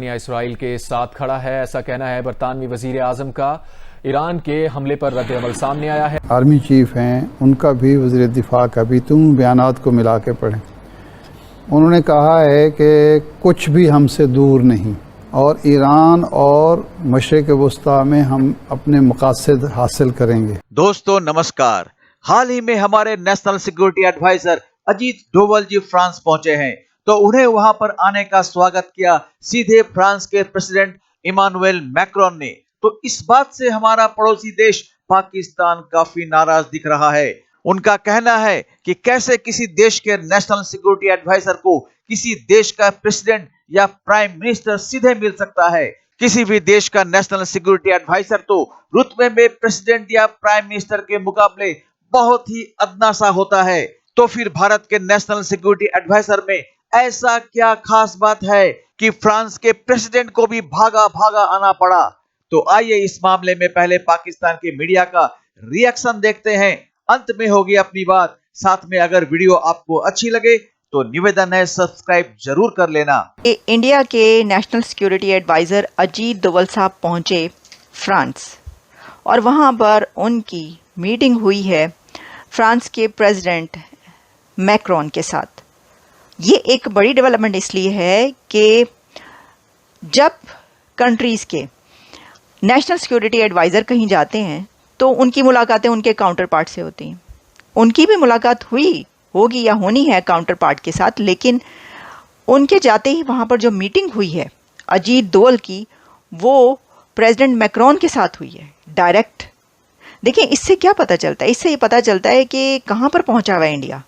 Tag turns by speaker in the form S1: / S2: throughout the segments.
S1: Israel के साथ खड़ा है, ऐसा कहना है बरतानवी वजीर आजम का। ईरान के हमले पर रद्द-ए-अमल सामने आया है।
S2: आर्मी चीफ हैं, उनका भी वज़ीर दिफा का भी तुम बयानात को मिला के पढ़ें। उन्होंने कहा है कि कुछ भी हमसे दूर नहीं और ईरान और मशरिक़ वस्ता में हम अपने मकासद हासिल करेंगे।
S3: दोस्तों नमस्कार। हाल ही में हमारे national security adviser Ajit Doval ji France पहुंचे हैं, तो उन्हें वहां पर आने का स्वागत किया सीधे फ्रांस के प्रेसिडेंट इमानुएल मैक्रोन ने। तो इस बात से हमारा पड़ोसी देश पाकिस्तान काफी नाराज दिख रहा है। उनका कहना है कि कैसे किसी देश के नेशनल सिक्योरिटी एडवाइजर को किसी देश का प्रेसिडेंट या प्राइम मिनिस्टर सीधे मिल सकता है। किसी भी देश का नेशनल सिक्योरिटी एडवाइजर तो रुतबे में प्रेसिडेंट या प्राइम मिनिस्टर के मुकाबले बहुत ही अदना सा होता है। तो फिर भारत के नेशनल सिक्योरिटी एडवाइजर में ऐसा क्या खास बात है कि फ्रांस के प्रेसिडेंट को भी भागा भागा आना पड़ा? तो आइए इस मामले में पहले पाकिस्तान के मीडिया का रिएक्शन देखते हैं, अंत में होगी अपनी बात। साथ में अगर वीडियो आपको अच्छी लगे तो निवेदन है सब्सक्राइब जरूर कर लेना।
S4: इंडिया के national security adviser Ajit Doval साहब पहुंचे फ्रांस और वहां पर उनकी मीटिंग हुई है फ्रांस के प्रेसिडेंट मैक्रोन के साथ। ये एक बड़ी डेवलपमेंट इसलिए है कि जब कंट्रीज़ के नेशनल सिक्योरिटी एडवाइज़र कहीं जाते हैं तो उनकी मुलाकातें उनके काउंटर पार्ट से होती हैं। उनकी भी मुलाकात हुई होगी या होनी है काउंटर पार्ट के साथ, लेकिन उनके जाते ही वहाँ पर जो मीटिंग हुई है अजीत डोवल की, वो प्रेसिडेंट मैक्रोन के साथ हुई है डायरेक्ट। देखिए इससे क्या पता चलता है? इससे ये पता चलता है कि कहाँ पर पहुँचा हुआ है इंडिया,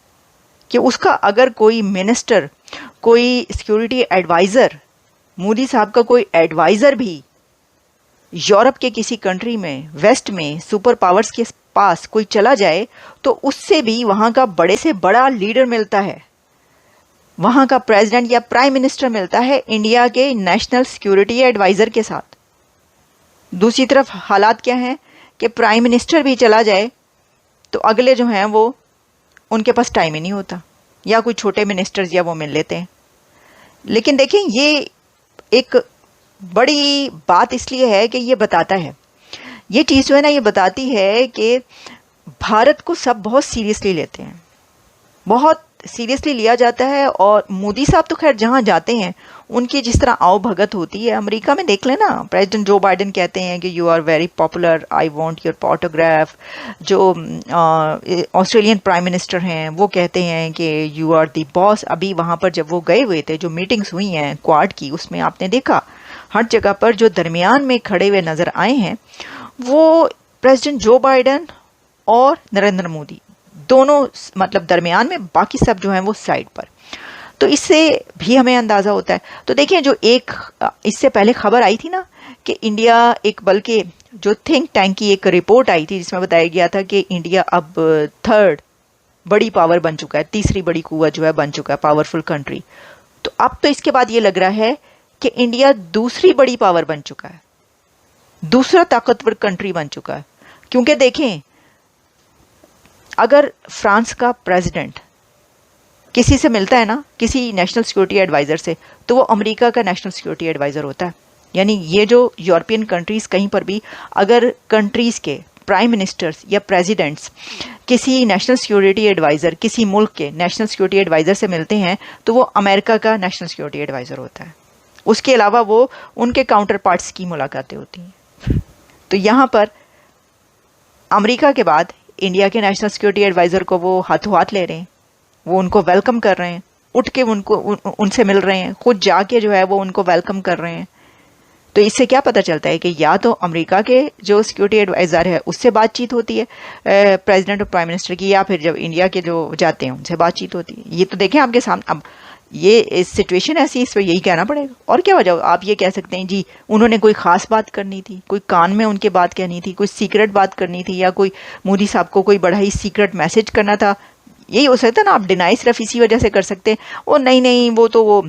S4: कि उसका अगर कोई मिनिस्टर, कोई सिक्योरिटी एडवाइज़र, मोदी साहब का कोई एडवाइज़र भी यूरोप के किसी कंट्री में, वेस्ट में, सुपर पावर्स के पास कोई चला जाए तो उससे भी वहाँ का बड़े से बड़ा लीडर मिलता है, वहाँ का प्रेसिडेंट या प्राइम मिनिस्टर मिलता है इंडिया के नेशनल सिक्योरिटी एडवाइज़र के साथ। दूसरी तरफ हालात क्या हैं कि प्राइम मिनिस्टर भी चला जाए तो अगले जो हैं वो उनके पास टाइम ही नहीं होता, या कोई छोटे मिनिस्टर्स या वो मिल लेते हैं। लेकिन देखें ये एक बड़ी बात इसलिए है कि ये बताता है, ये चीज़ जो है ना, ये बताती है कि भारत को सब बहुत सीरियसली लेते हैं, बहुत सीरियसली लिया जाता है। और मोदी साहब तो खैर जहाँ जाते हैं उनकी जिस तरह आओ भगत होती है, अमेरिका में देख लेना, प्रेसिडेंट जो बाइडेन कहते हैं कि you are very popular, I want your photograph. जो ऑस्ट्रेलियन प्राइम मिनिस्टर हैं वो कहते हैं कि यू आर द बॉस। अभी वहाँ पर जब वो गए हुए थे, जो मीटिंग्स हुई हैं क्वाड की, उसमें आपने देखा हर जगह पर जो दरमियान में खड़े हुए नज़र आए हैं वो प्रेसिडेंट जो बाइडेन और नरेंद्र मोदी दोनों, मतलब दरमियान में, बाकी सब जो हैं वो साइड पर। तो इससे भी हमें अंदाज़ा होता है। तो देखिए जो एक इससे पहले खबर आई थी ना कि इंडिया एक, बल्कि जो थिंक टैंक की एक रिपोर्ट आई थी जिसमें बताया गया था कि इंडिया अब थर्ड बड़ी पावर बन चुका है, तीसरी बड़ी कुव्वत जो है बन चुका है, पावरफुल कंट्री। तो अब तो इसके बाद ये लग रहा है कि इंडिया दूसरी बड़ी पावर बन चुका है, दूसरा ताकतवर कंट्री बन चुका है। क्योंकि देखें अगर फ्रांस का प्रेसिडेंट किसी से मिलता है ना, किसी नेशनल सिक्योरिटी एडवाइज़र से, तो वो अमेरिका का नेशनल सिक्योरिटी एडवाइज़र होता है। यानी ये जो यूरोपियन कंट्रीज़ कहीं पर भी अगर कंट्रीज़ के प्राइम मिनिस्टर्स या प्रेसिडेंट्स किसी नेशनल सिक्योरिटी एडवाइज़र, किसी मुल्क के नेशनल सिक्योरिटी एडवाइज़र से मिलते हैं तो वो अमेरिका का नेशनल सिक्योरिटी एडवाइज़र होता है। उसके अलावा वो उनके काउंटर पार्ट्स की मुलाकातें होती हैं। तो यहाँ पर अमेरिका के बाद इंडिया के नेशनल सिक्योरिटी एडवाइज़र को वो हाथों हाथ ले रहे हैं, वो उनको वेलकम कर रहे हैं, उठ के उनसे मिल रहे हैं, खुद जाके जो है वो उनको वेलकम कर रहे हैं। तो इससे क्या पता चलता है कि या तो अमेरिका के जो सिक्योरिटी एडवाइज़र है उससे बातचीत होती है प्रेसिडेंट और प्राइम मिनिस्टर की, या फिर जब इंडिया के जो जाते हैं उनसे बातचीत होती है। ये तो देखें आपके सामने, अब ये सिचुएशन ऐसी, इस पर यही कहना पड़ेगा। और क्या वजह? आप ये कह सकते हैं जी उन्होंने कोई ख़ास बात करनी थी, कोई कान में उनके बात कहनी थी, कोई सीक्रेट बात करनी थी, या कोई मोदी साहब को कोई बड़ा ही सीक्रेट मैसेज करना था। यही हो सकता है ना, आप डिनाई सिर्फ इसी वजह से कर सकते हैं। वो नहीं वो तो वो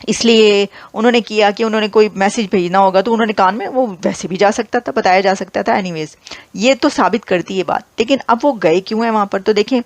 S4: इसलिए उन्होंने किया कि उन्होंने कोई मैसेज भेजना होगा तो उन्होंने कान में, वो वैसे भी जा सकता था, बताया जा सकता था। एनीवेज ये तो साबित करती है बात। लेकिन अब वो गए क्यों हैं वहाँ पर? तो देखें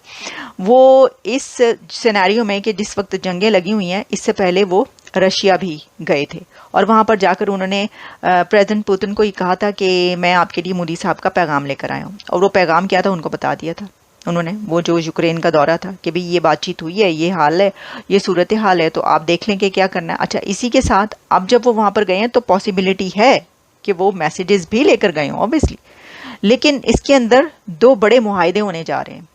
S4: वो इस सिनेरियो में कि जिस वक्त जंगें लगी हुई हैं, इससे पहले वो रशिया भी गए थे और वहाँ पर जाकर उन्होंने प्रेसिडेंट पुतिन को ये कहा था कि मैं आपके लिए मोदी साहब का पैगाम लेकर आया हूँ। और वो पैगाम क्या था उनको बता दिया था उन्होंने, वो जो यूक्रेन का दौरा था कि भाई ये बातचीत हुई है, ये हाल है, ये सूरत हाल है, तो आप देख लें कि क्या करना है। अच्छा, इसी के साथ अब जब वो वहाँ पर गए हैं तो पॉसिबिलिटी है कि वो मैसेजेस भी लेकर गए हों ऑब्वियसली, लेकिन इसके अंदर दो बड़े मुआहदे होने जा रहे हैं,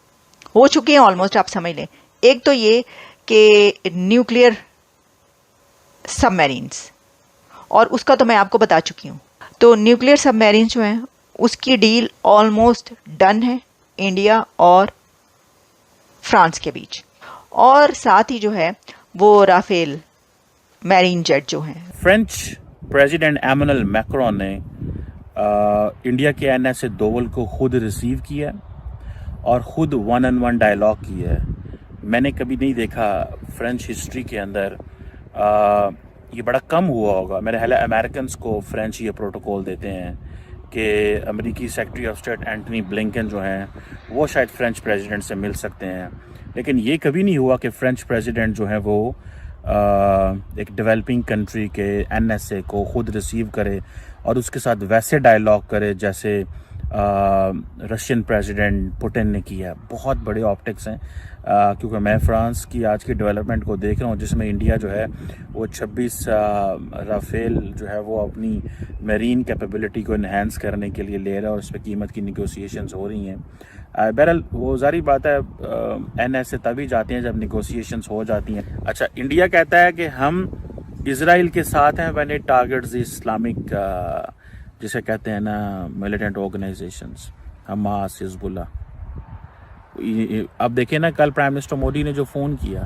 S4: हो चुके हैं ऑलमोस्ट, आप समझ लें। एक तो ये कि न्यूक्लियर सबमरीन्स, और उसका तो मैं आपको बता चुकी हूँ। तो न्यूक्लियर सबमरीन जो हैं उसकी डील ऑलमोस्ट डन है इंडिया और फ्रांस के बीच, और साथ ही जो है वो राफेल मैरीन जेट जो हैं।
S5: फ्रेंच प्रेसिडेंट एमानुएल मैक्रोन ने इंडिया के एनएस दोवल को खुद रिसीव किया और ख़ुद 1-on-1 डायलॉग किया है। मैंने कभी नहीं देखा फ्रेंच हिस्ट्री के अंदर, ये बड़ा कम हुआ होगा। मेरे ख्याल अमेरिकन को फ्रेंच ये प्रोटोकॉल देते हैं कि अमेरिकी secretary of state Antony Blinken जो हैं वो शायद फ्रेंच प्रेसिडेंट से मिल सकते हैं, लेकिन ये कभी नहीं हुआ कि फ्रेंच प्रेसिडेंट जो है वो एक डेवलपिंग कंट्री के एनएसए को ख़ुद रिसीव करे और उसके साथ वैसे डायलॉग करे जैसे रशियन प्रेसिडेंट पुतिन ने किया। बहुत बड़े ऑप्टिक्स हैं, क्योंकि मैं फ्रांस की आज की डेवलपमेंट को देख रहा हूँ जिसमें इंडिया जो है वो 26 राफेल जो है वो अपनी मेरीन कैपेबिलिटी को इन्हेंस करने के लिए ले रहा है और उस पर कीमत की निगोसिएशंस हो रही हैं। बहरहाल वो जारी बात है, एनएसए तभी जाते हैं जब निगोसिएशंस हो जाती हैं। अच्छा, इंडिया कहता है कि हम इजराइल के साथ हैं व्हेन इट टारगेट्स इस्लामिक जिसे कहते हैं ना मिलिटेंट ऑर्गेनाइजेशंस, हमास, हिजबुल्ला। अब देखिए ना, कल प्राइम मिनिस्टर मोदी ने जो फ़ोन किया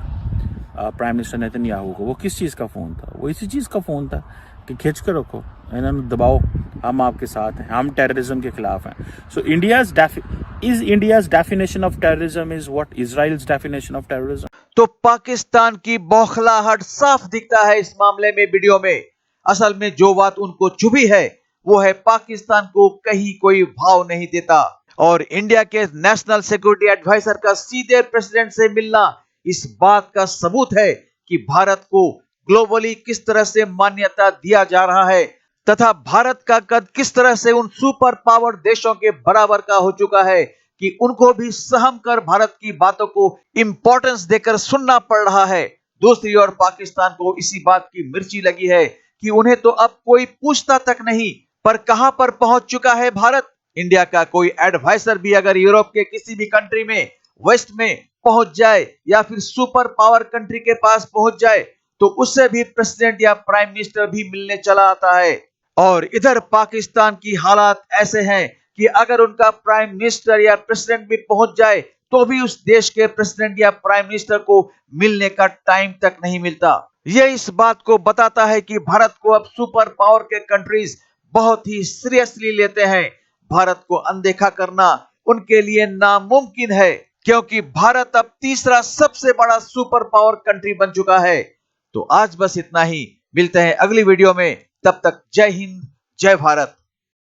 S5: प्राइम मिनिस्टर नेतन्याहू को, वो किस चीज़ का फ़ोन था? वो इसी चीज़ का फ़ोन था कि खींच कर रखो, इन्होंने दबाओ, हम आपके साथ हैं, हम टेररिज्म के खिलाफ हैं। So India's definition of terrorism is what Israel's definition of terrorism.
S3: तो पाकिस्तान की बौखलाहट साफ दिखता है इस मामले में, वीडियो में। असल में जो बात उनको चुभी है वो है पाकिस्तान को कहीं कोई भाव नहीं देता, और इंडिया के नेशनल सिक्योरिटी एडवाइजर का सीधे प्रेसिडेंट से मिलना इस बात का सबूत है कि भारत को ग्लोबली किस तरह से मान्यता दिया जा रहा है तथा भारत का कद किस तरह से उन सुपर पावर देशों के बराबर का हो चुका है कि उनको भी सहम कर भारत की बातों को इंपॉर्टेंस देकर सुनना पड़ रहा है। दूसरी ओर पाकिस्तान को इसी बात की मिर्ची लगी है कि उन्हें तो अब कोई पूछता तक नहीं, पर कहां पर पहुंच चुका है भारत। इंडिया का कोई एडवाइजर भी अगर यूरोप के किसी भी कंट्री में, वेस्ट में पहुंच जाए या फिर सुपर पावर कंट्री के पास पहुंच जाए तो उससे भी प्रेसिडेंट या प्राइम मिनिस्टर भी मिलने चला आता है। और इधर पाकिस्तान की हालात ऐसे हैं कि अगर उनका प्राइम मिनिस्टर या प्रेसिडेंट भी पहुंच जाए तो भी उस देश के प्रेसिडेंट या प्राइम मिनिस्टर को मिलने का टाइम तक नहीं मिलता। यह इस बात को बताता है कि भारत को अब सुपर पावर के कंट्रीज बहुत ही सीरियसली लेते हैं। भारत को अनदेखा करना उनके लिए नामुमकिन है, क्योंकि भारत अब तीसरा सबसे बड़ा सुपर पावर कंट्री बन चुका है। तो आज बस इतना ही, मिलते हैं अगली वीडियो में, तब तक जय हिंद, जय भारत।